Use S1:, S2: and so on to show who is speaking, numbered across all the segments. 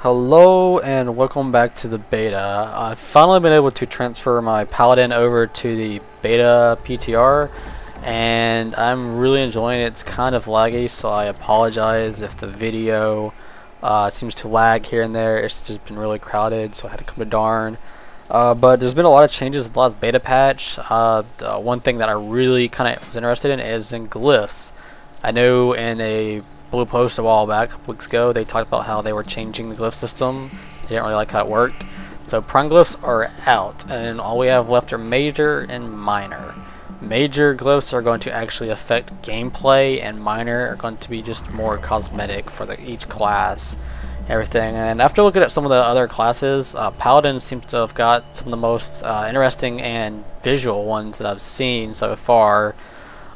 S1: Hello and welcome back to the beta. I've finally been able to transfer my Paladin over to the beta PTR and I'm really enjoying it. It's kind of laggy, so I apologize if the video seems to lag here and there. It's just been really crowded, so I had to come to darn. But there's been a lot of changes in the last beta patch. The one thing that I really kind of was interested in is in Glyphs. I know in a blue post a while back, a couple weeks ago, they talked about how they were changing the glyph system. They didn't really like how it worked. So prime glyphs are out, and all we have left are major and minor. Major glyphs are going to actually affect gameplay, and minor are going to be just more cosmetic for each class, everything. And after looking at some of the other classes, Paladin seems to have got some of the most interesting and visual ones that I've seen so far.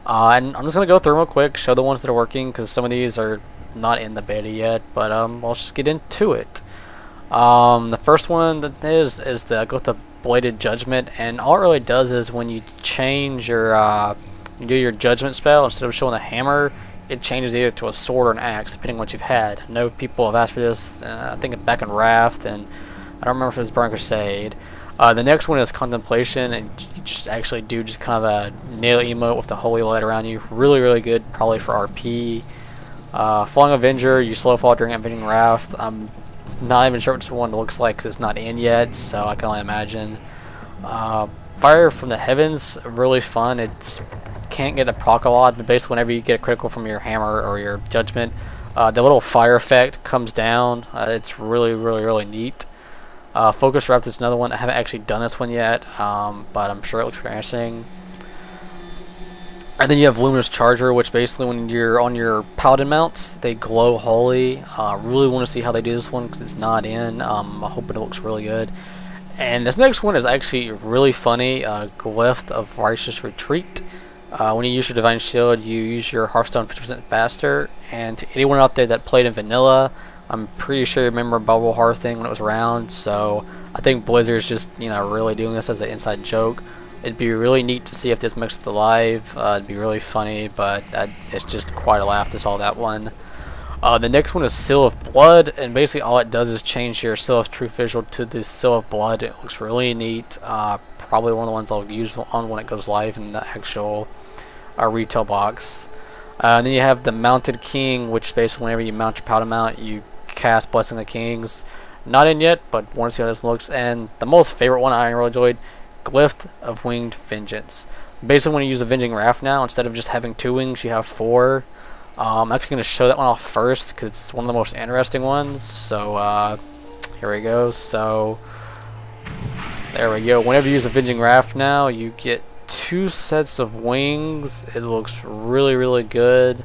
S1: And I'm just going to go through real quick, show the ones that are working, because some of these are not in the beta yet, but let's just get into it. The first one that is go with the Bladed Judgment, and all it really does is when you change your, you do your Judgment spell, instead of showing a hammer, it changes either to a sword or an axe, depending on what you've had. I know people have asked for this, I think back in Raft, and I don't remember if it was Burn Crusade. The next one is Contemplation, and you just actually do just kind of a nail emote with the holy light around you. Really good, probably for RP. Falling Avenger, you slow fall during Avenging Wrath. I'm not even sure which one it looks like because it's not in yet, so I can only imagine. Fire from the Heavens, really fun. It's can't get a proc a lot, but basically whenever you get a critical from your hammer or your judgment, the little fire effect comes down. It's really neat. Focus Wrath is another one. I haven't actually done this one yet, but I'm sure it looks very interesting. And then you have Luminous Charger, which basically when you're on your Paladin mounts, they glow holy. Really want to see how they do this one because it's not in. I'm hoping it looks really good. And this next one is actually really funny. Glyph of Righteous Retreat. When you use your Divine Shield, you use your Hearthstone 50% faster. And to anyone out there that played in Vanilla, I'm pretty sure you remember Bubble Hearth thing when it was around, so I think Blizzard's just, really doing this as an inside joke. It'd be really neat to see if this makes it alive. It'd be really funny, but it's just quite a laugh to saw that one. The next one is Seal of Blood, and basically all it does is change your Seal of Truth visual to the Seal of Blood. It looks really neat. Probably one of the ones I'll use on when it goes live in the actual retail box. And then you have the Mounted King, which basically whenever you mount your Paladin mount, you cast Blessing of the Kings. Not in yet, but want to see how this looks. And the most favorite one I really enjoyed, Glyph of Winged Vengeance. Basically when you use Avenging Wrath now, instead of just having 2 wings, you have 4. I'm actually going to show that one off first because it's one of the most interesting ones. So here we go. So there we go. Whenever you use Avenging Wrath now, you get 2 sets of wings. It looks really good.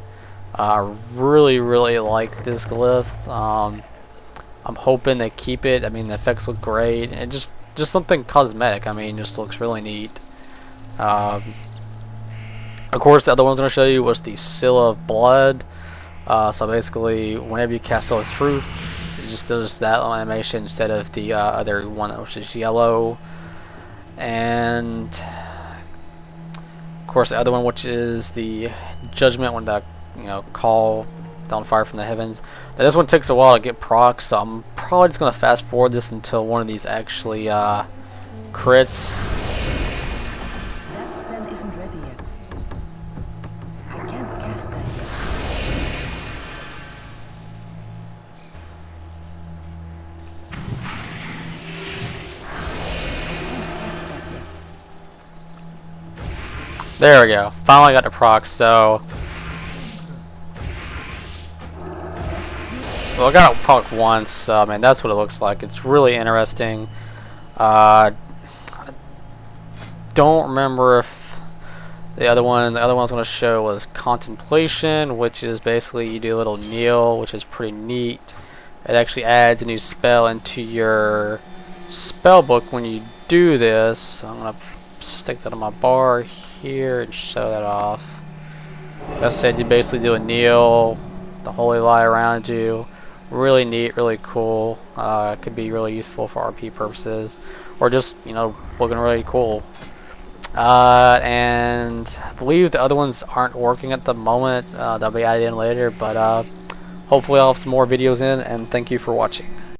S1: I really like this glyph. I'm hoping they keep it. I mean, the effects look great, and just something cosmetic. I mean, just looks really neat. Of course, the other one I was going to show you was the Seal of Blood. So basically, whenever you cast Seal of Truth, it just does that animation instead of the other one, which is yellow. And of course, the other one, which is the Judgment, when the call down fire from the heavens. This one takes a while to get procs, so I'm probably just gonna fast forward this until one of these actually crits.
S2: That spell isn't ready yet. I can't cast that yet.
S1: There we go. Finally got the procs. So. Well, I got it proc once, and that's what it looks like. It's really interesting. I don't remember if the other one I was going to show was Contemplation, which is basically you do a little kneel, which is pretty neat. It actually adds a new spell into your spell book when you do this. So I'm going to stick that on my bar here and show that off. Like I said, you basically do a kneel, the holy light around you. Really neat, really cool. Could be really useful for RP purposes, or just looking really cool. And I believe the other ones aren't working at the moment. They'll be added in later, but hopefully I'll have some more videos in, and thank you for watching.